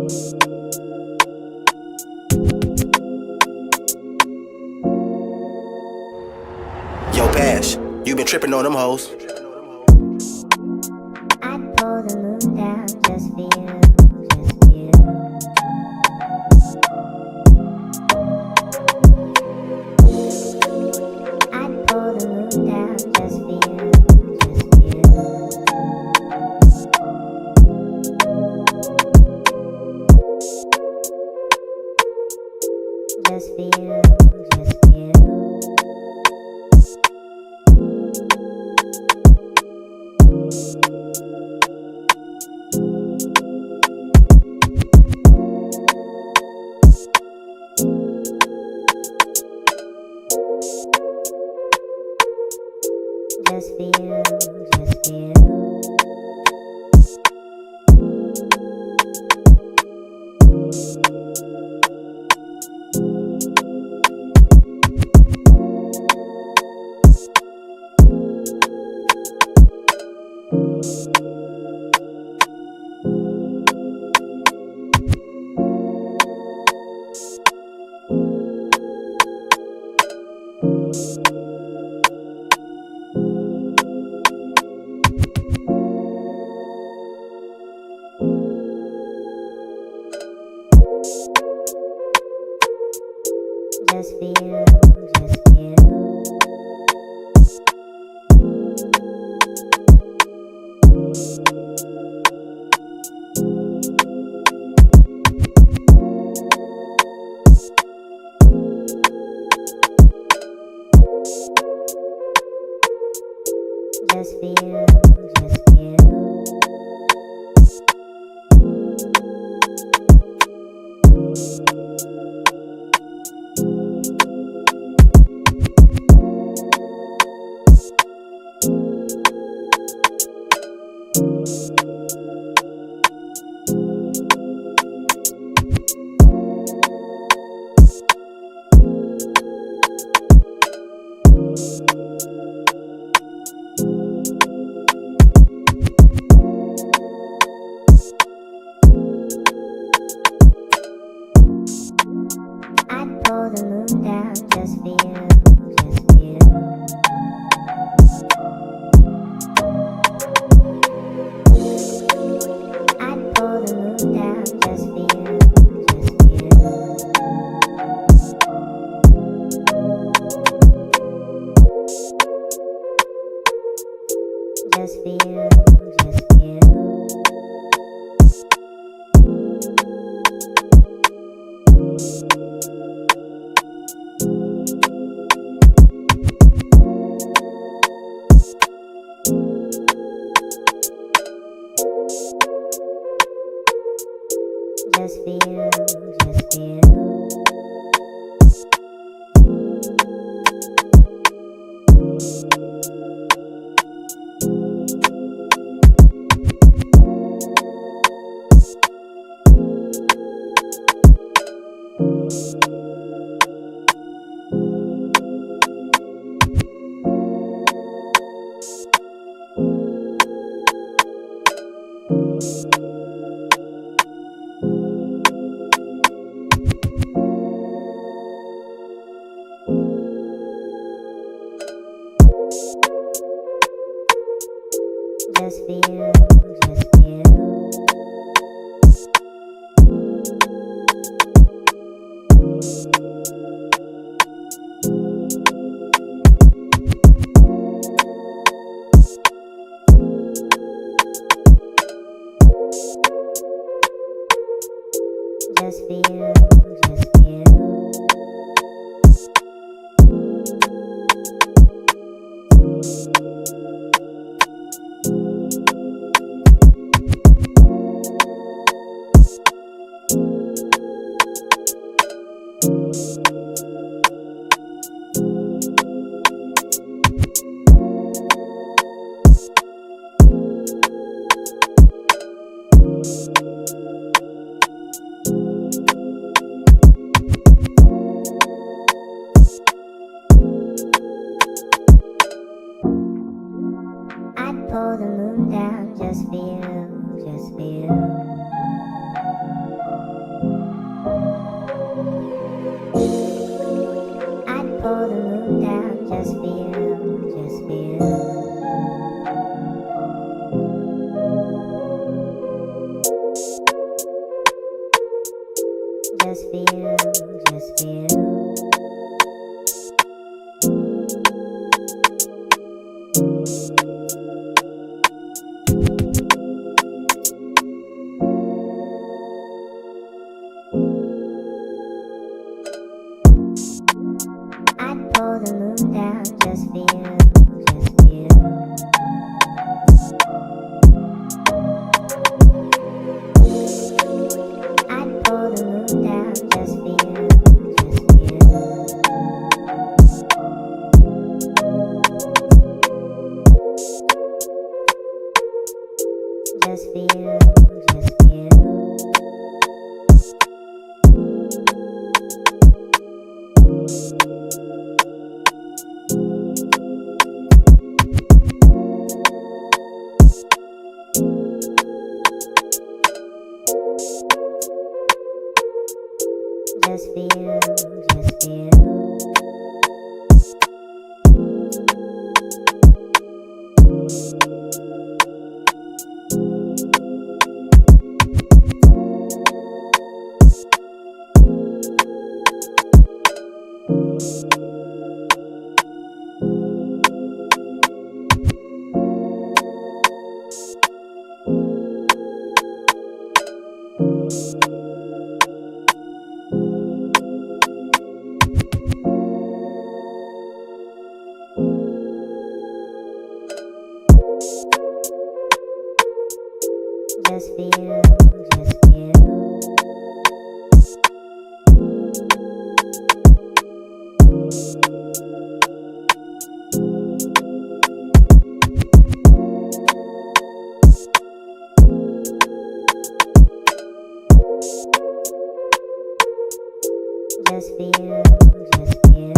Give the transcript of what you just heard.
Yo, Pash, you been tripping on them hoes. I'd pull the moon down just for you, just for you. I'd pull the moon down just for you, just for you. Just for you, just for you. Just for you, just for you. Just for you, just for you. Just for you, just for you. I'd pull the moon down just for you, just for you. I'd pull the moon down just for you, just for you. Just for you, just for you. Just for you, just for you. Just for you, just for you. Just for you, just for you. just feel, just feel. I'd pull the moon down, just feel, just feel. I'd pull the moon down, just feel, just feel. Just feel, just feel. Just feel, just feel. Just feel, just feel. Just feel, just feel.